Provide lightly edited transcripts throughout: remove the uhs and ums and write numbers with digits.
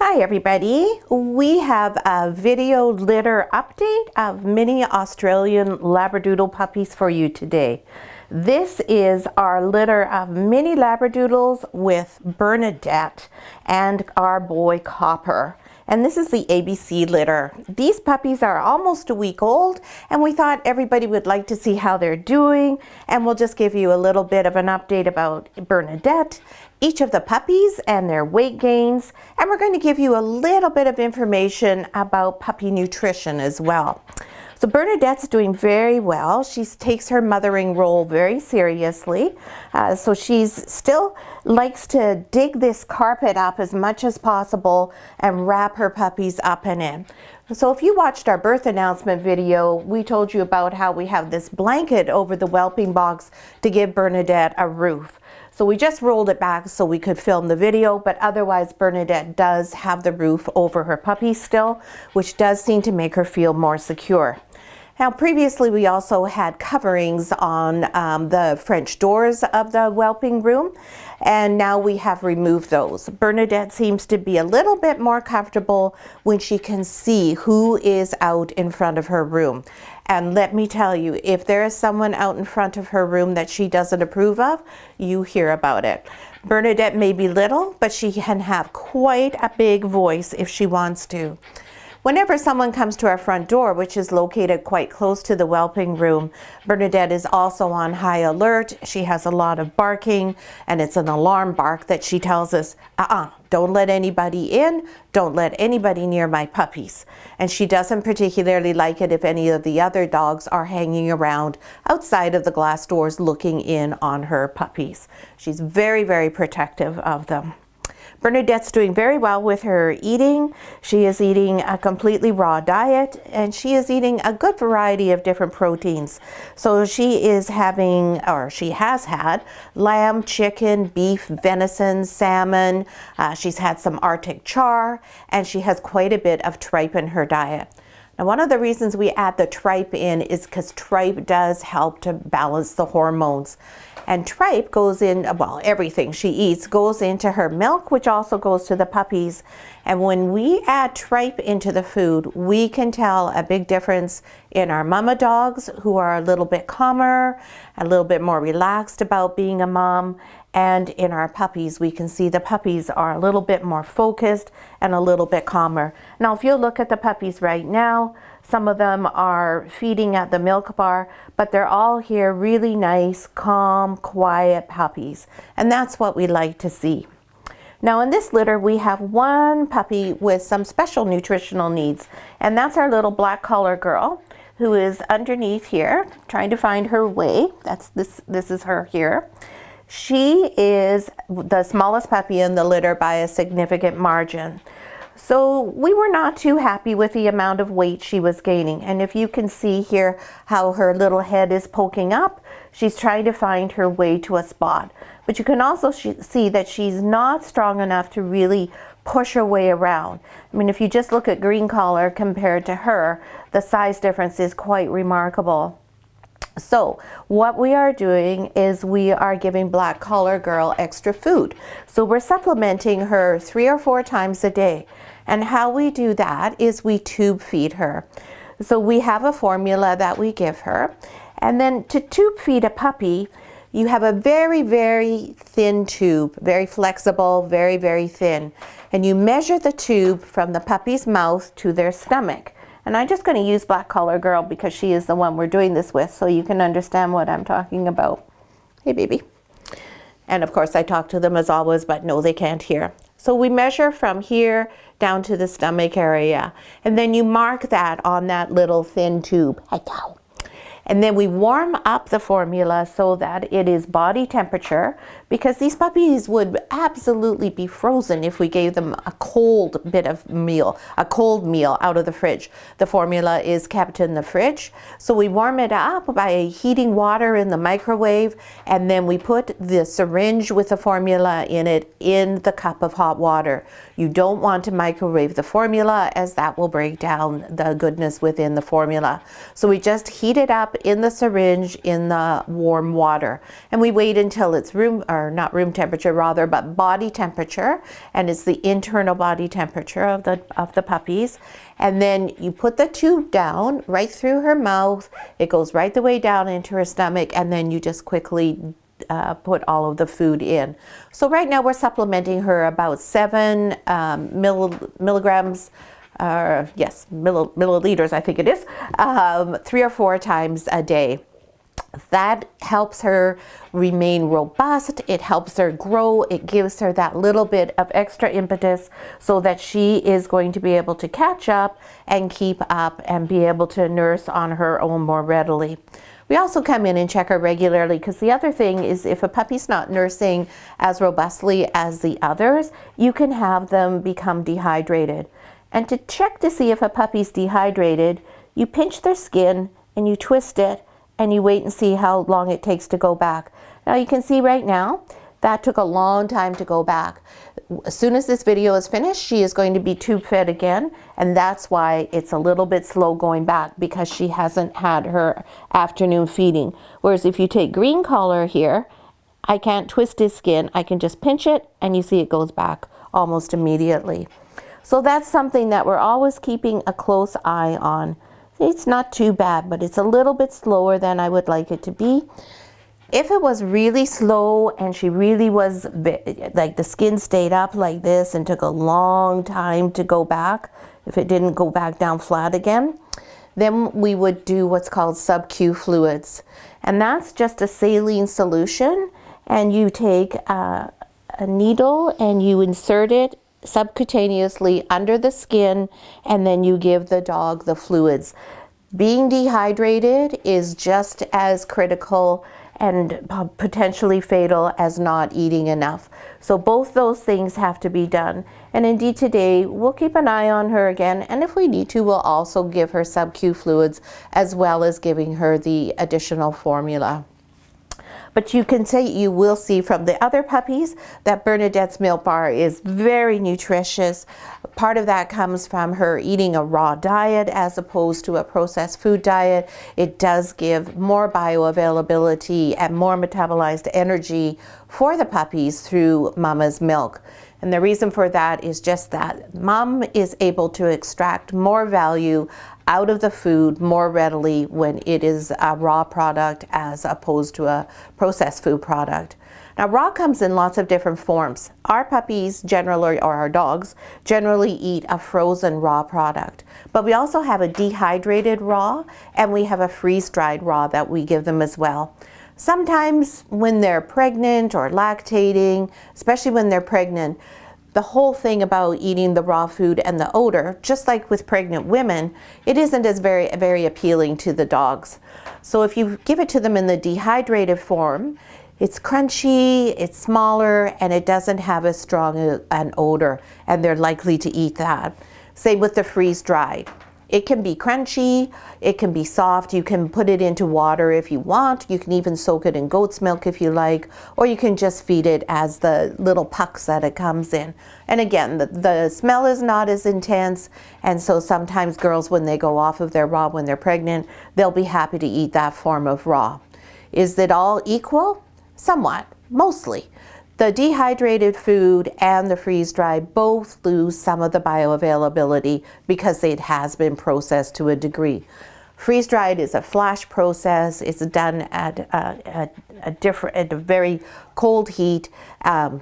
Hi everybody, we have a video litter update of mini Australian Labradoodle puppies for you today. This is our litter of mini Labradoodles with Bernadette and our boy Copper. And this is the ABC litter. These puppies are almost a week old, and we thought everybody would like to see how they're doing, and we'll just give you a little bit of an update about Bernadette, each of the puppies and their weight gains, and we're going to give you a little bit of information about puppy nutrition as well. So Bernadette's doing very well. She takes her mothering role very seriously. So she's still likes to dig this carpet up as much as possible and wrap her puppies up in it. So if you watched our birth announcement video, we told you about how we have this blanket over the whelping box to give Bernadette a roof. So we just rolled it back so we could film the video, but otherwise Bernadette does have the roof over her puppies still, which does seem to make her feel more secure. Now previously we also had coverings on the French doors of the whelping room, and now we have removed those. Bernadette seems to be a little bit more comfortable when she can see who is out in front of her room. And let me tell you, if there is someone out in front of her room that she doesn't approve of, you hear about it. Bernadette may be little, but she can have quite a big voice if she wants to. Whenever someone comes to our front door, which is located quite close to the whelping room, Bernadette is also on high alert. She has a lot of barking, and it's an alarm bark that she tells us, don't let anybody in, don't let anybody near my puppies. And she doesn't particularly like it if any of the other dogs are hanging around outside of the glass doors looking in on her puppies. She's very, very protective of them. Bernadette's doing very well with her eating. She is eating a completely raw diet, and she is eating a good variety of different proteins. So she is having, or she has had, lamb, chicken, beef, venison, salmon. She's had some Arctic char, and she has quite a bit of tripe in her diet. Now, one of the reasons we add the tripe in is because tripe does help to balance the hormones. And tripe goes in, well, everything she eats goes into her milk, which also goes to the puppies. And when we add tripe into the food, we can tell a big difference in our mama dogs, who are a little bit calmer, a little bit more relaxed about being a mom. And in our puppies, we can see the puppies are a little bit more focused and a little bit calmer. Now, if you look at the puppies right now, some of them are feeding at the milk bar, but they're all here really nice, calm, quiet puppies. And that's what we like to see. Now in this litter, we have one puppy with some special nutritional needs, and that's our little black collar girl who is underneath here, trying to find her way. This is her here. She is the smallest puppy in the litter by a significant margin. So we were not too happy with the amount of weight she was gaining. And if you can see here how her little head is poking up, she's trying to find her way to a spot. But you can also see that she's not strong enough to really push her way around. I mean, if you just look at Green Collar compared to her, the size difference is quite remarkable. So what we are doing is we are giving Black Collar Girl extra food. So we're supplementing her 3 or 4 times a day. And how we do that is we tube feed her. So we have a formula that we give her. And then to tube feed a puppy, you have a very, very thin tube, very flexible, very, very thin. And you measure the tube from the puppy's mouth to their stomach. And I'm just going to use Black Collar Girl because she is the one we're doing this with, so you can understand what I'm talking about. Hey, baby. And of course, I talk to them as always, but no, they can't hear. So we measure from here down to the stomach area. And then you mark that on that little thin tube. And then we warm up the formula so that it is body temperature, because these puppies would absolutely be frozen if we gave them a cold meal out of the fridge. The formula is kept in the fridge. So we warm it up by heating water in the microwave, and then we put the syringe with the formula in it in the cup of hot water. You don't want to microwave the formula, as that will break down the goodness within the formula. So we just heat it up up in the syringe in the warm water. And we wait until it's not room temperature rather, but body temperature. And it's the internal body temperature of the puppies. And then you put the tube down right through her mouth. It goes right the way down into her stomach. And then you just quickly put all of the food in. So right now we're supplementing her about 7 milligrams, milliliters, I think it is, 3 or 4 times a day. That helps her remain robust. It helps her grow. It gives her that little bit of extra impetus so that she is going to be able to catch up and keep up and be able to nurse on her own more readily. We also come in and check her regularly, because the other thing is if a puppy's not nursing as robustly as the others, you can have them become dehydrated. And to check to see if a puppy's dehydrated, you pinch their skin and you twist it and you wait and see how long it takes to go back. Now you can see right now, that took a long time to go back. As soon as this video is finished, she is going to be tube fed again, and that's why it's a little bit slow going back, because she hasn't had her afternoon feeding. Whereas if you take green collar here, I can't twist his skin, I can just pinch it and you see it goes back almost immediately. So that's something that we're always keeping a close eye on. It's not too bad, but it's a little bit slower than I would like it to be. If it was really slow and she really was, like the skin stayed up like this and took a long time to go back, if it didn't go back down flat again, then we would do what's called sub-Q fluids. And that's just a saline solution, and you take a needle and you insert it subcutaneously under the skin, and then you give the dog the fluids. Being dehydrated is just as critical and potentially fatal as not eating enough. So both those things have to be done. And indeed today, we'll keep an eye on her again, and if we need to, we'll also give her sub-Q fluids as well as giving her the additional formula. But you will see from the other puppies that Bernadette's milk bar is very nutritious. Part of that comes from her eating a raw diet as opposed to a processed food diet. It does give more bioavailability and more metabolized energy for the puppies through mama's milk. And the reason for that is just that mom is able to extract more value out of the food more readily when it is a raw product as opposed to a processed food product. Now, raw comes in lots of different forms. Our puppies generally, or our dogs, generally eat a frozen raw product. But we also have a dehydrated raw, and we have a freeze-dried raw that we give them as well. Sometimes when they're pregnant or lactating, especially when they're pregnant, the whole thing about eating the raw food and the odor, just like with pregnant women, it isn't as very appealing to the dogs. So if you give it to them in the dehydrated form, it's crunchy, it's smaller, and it doesn't have as strong an odor, and they're likely to eat that. Same with the freeze-dried. It can be crunchy, it can be soft, you can put it into water if you want, you can even soak it in goat's milk if you like, or you can just feed it as the little pucks that it comes in. And again, the smell is not as intense, and so sometimes girls, when they go off of their raw when they're pregnant, they'll be happy to eat that form of raw. Is it all equal? Somewhat, mostly. The dehydrated food and the freeze-dried both lose some of the bioavailability because it has been processed to a degree. Freeze-dried is a flash process. It's done at a very cold heat, at a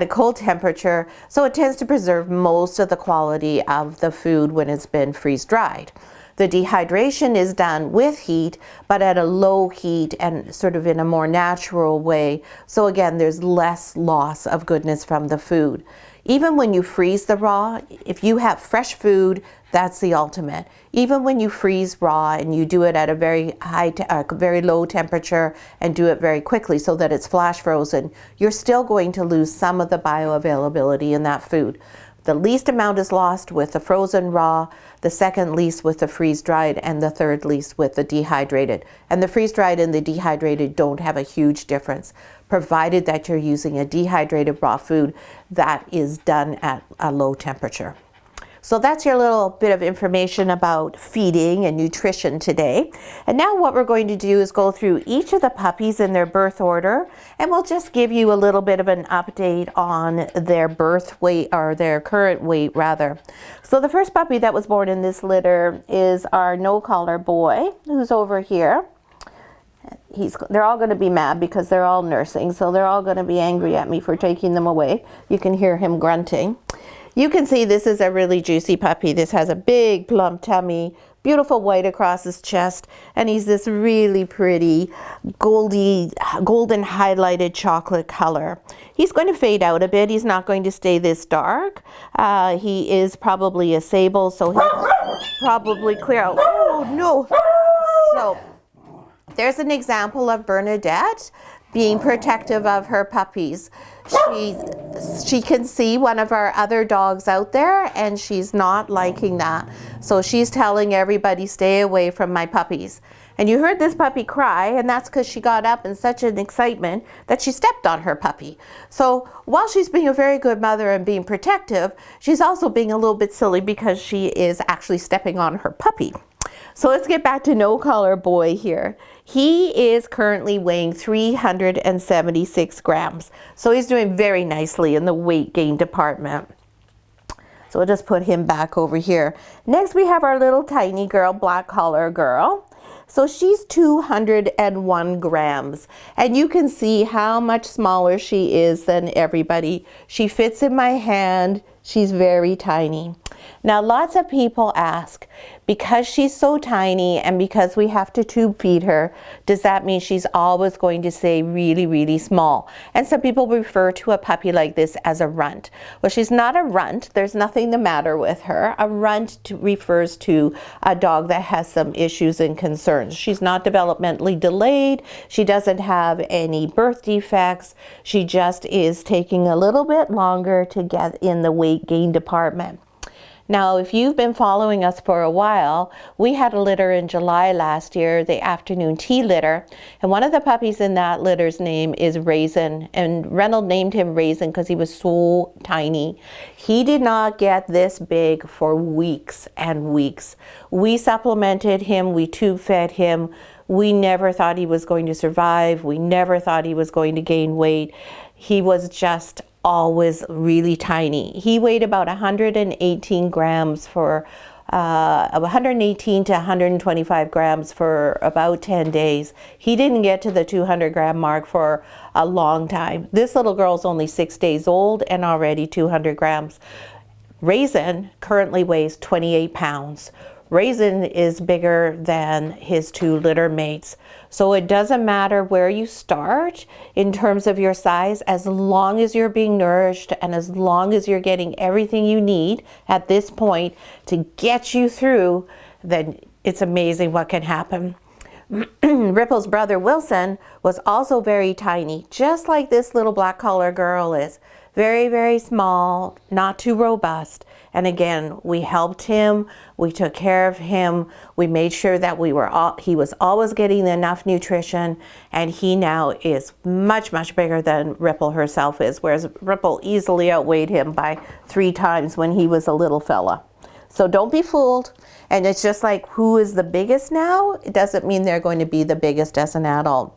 cold temperature. So it tends to preserve most of the quality of the food when it's been freeze-dried. The dehydration is done with heat, but at a low heat and sort of in a more natural way. So again, there's less loss of goodness from the food. Even when you freeze the raw, if you have fresh food, that's the ultimate. Even when you freeze raw and you do it at a very low temperature and do it very quickly so that it's flash frozen, you're still going to lose some of the bioavailability in that food. The least amount is lost with the frozen raw, the second least with the freeze-dried, and the third least with the dehydrated. And the freeze-dried and the dehydrated don't have a huge difference, provided that you're using a dehydrated raw food that is done at a low temperature. So that's your little bit of information about feeding and nutrition today. And now what we're going to do is go through each of the puppies in their birth order, and we'll just give you a little bit of an update on their birth weight, or their current weight rather. So the first puppy that was born in this litter is our no-collar boy, who's over here. They're all going to be mad because they're all nursing, so they're all going to be angry at me for taking them away. You can hear him grunting. You can see this is a really juicy puppy. This has a big plump tummy, beautiful white across his chest, and he's this really pretty golden highlighted chocolate color. He's going to fade out a bit. He's not going to stay this dark. He is probably a sable, so he'll probably clear out. Oh no! So there's an example of Bernadette being protective of her puppies. She can see one of our other dogs out there, and she's not liking that. So she's telling everybody, stay away from my puppies. And you heard this puppy cry, and that's because she got up in such an excitement that she stepped on her puppy. So while she's being a very good mother and being protective, she's also being a little bit silly because she is actually stepping on her puppy. So let's get back to no-collar boy here. He is currently weighing 376 grams. So he's doing very nicely in the weight gain department. So we'll just put him back over here. Next we have our little tiny girl, black collar girl. So she's 201 grams, and you can see how much smaller she is than everybody. She fits in my hand. She's very tiny. Now, lots of people ask, because she's so tiny and because we have to tube feed her, does that mean she's always going to stay really, really small? And some people refer to a puppy like this as a runt. Well, she's not a runt. There's nothing the matter with her. A runt refers to a dog that has some issues and concerns. She's not developmentally delayed. She doesn't have any birth defects. She just is taking a little bit longer to get in the weight gain department. Now, if you've been following us for a while, we had a litter in July last year, the afternoon tea litter, and one of the puppies in that litter's name is Raisin, and Reynolds named him Raisin because he was so tiny. He did not get this big for weeks and weeks. We supplemented him, we tube fed him. We never thought he was going to survive. We never thought he was going to gain weight. He was just always really tiny. He weighed about 118 grams for 118 to 125 grams for about 10 days. He didn't get to the 200 gram mark for a long time. This little girl's only 6 days old and already 200 grams. Raisin currently weighs 28 pounds. Raisin is bigger than his two litter mates. So it doesn't matter where you start in terms of your size, as long as you're being nourished and as long as you're getting everything you need at this point to get you through, then it's amazing what can happen. Ripple's brother Wilson was also very tiny, just like this little black collar girl is. Very, very small, not too robust. And again, we helped him, we took care of him, we made sure that he was always getting enough nutrition, and he now is much, much bigger than Ripple herself is, whereas Ripple easily outweighed him by 3 times when he was a little fella. So don't be fooled. And it's just like, who is the biggest now? It doesn't mean they're going to be the biggest as an adult.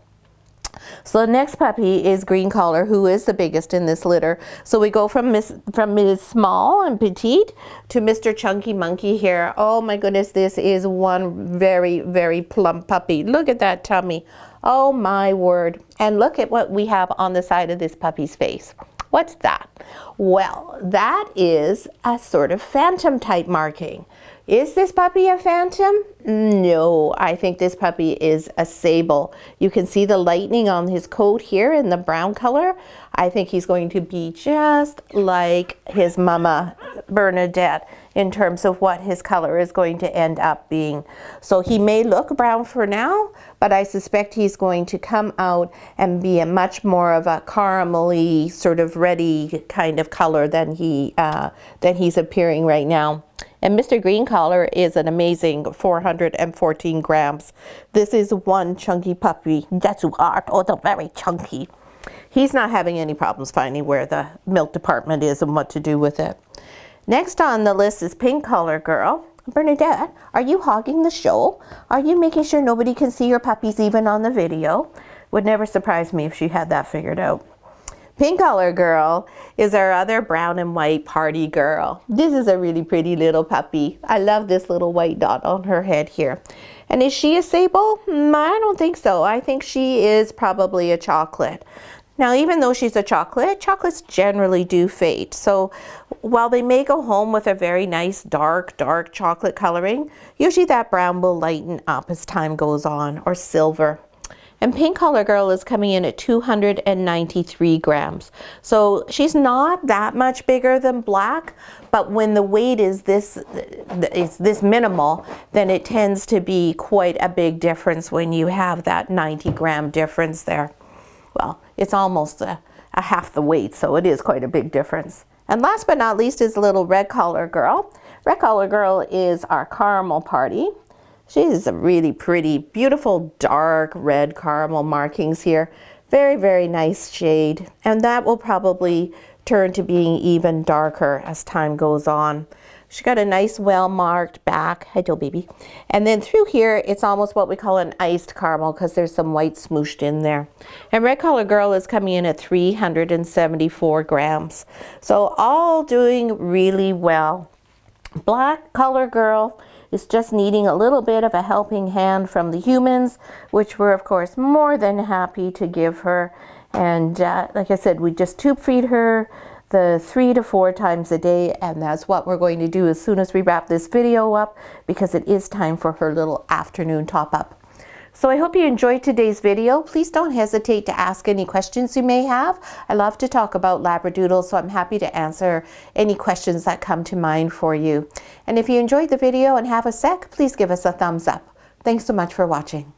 So the next puppy is Green Collar, who is the biggest in this litter. So we go from Ms. Small and Petite to Mr. Chunky Monkey here. Oh my goodness, this is one very, very plump puppy. Look at that tummy. Oh my word. And look at what we have on the side of this puppy's face. What's that? Well, that is a sort of phantom type marking. Is this puppy a phantom? No, I think this puppy is a sable. You can see the lightning on his coat here in the brown color. I think he's going to be just like his mama, Bernadette, in terms of what his color is going to end up being. So he may look brown for now, but I suspect he's going to come out and be a much more of a caramelly, sort of reddy kind of color than he's appearing right now. And Mr. Green Collar is an amazing 414 grams. This is one chunky puppy. That's also very chunky. He's not having any problems finding where the milk department is and what to do with it. Next on the list is Pink Color Girl. Bernadette, are you hogging the show? Are you making sure nobody can see your puppies even on the video? Would never surprise me if she had that figured out. Pink Color Girl is our other brown and white party girl. This is a really pretty little puppy. I love this little white dot on her head here. And is she a sable? I don't think so. I think she is probably a chocolate. Now, even though she's a chocolate, chocolates generally do fade. So while they may go home with a very nice dark chocolate coloring, usually that brown will lighten up as time goes on, or silver. And Pink Color Girl is coming in at 293 grams. So she's not that much bigger than black, but when the weight is this minimal, then it tends to be quite a big difference when you have that 90-gram difference there. Well, it's almost a half the weight, so it is quite a big difference. And last but not least is little Red Color Girl. Red Color Girl is our caramel party. She's a really pretty, beautiful, dark red caramel markings here. Very, very nice shade. And that will probably turn to being even darker as time goes on. She's got a nice, well-marked back. Hello, baby. And then through here, it's almost what we call an iced caramel because there's some white smooshed in there. And Red Color Girl is coming in at 374 grams. So all doing really well. Black Color Girl is just needing a little bit of a helping hand from the humans, which we're, of course, more than happy to give her. And like I said, we just tube feed her the 3 to 4 times a day, and that's what we're going to do as soon as we wrap this video up, because it is time for her little afternoon top up. So I hope you enjoyed today's video. Please don't hesitate to ask any questions you may have. I love to talk about Labradoodles, so I'm happy to answer any questions that come to mind for you. And if you enjoyed the video and have a sec, please give us a thumbs up. Thanks so much for watching.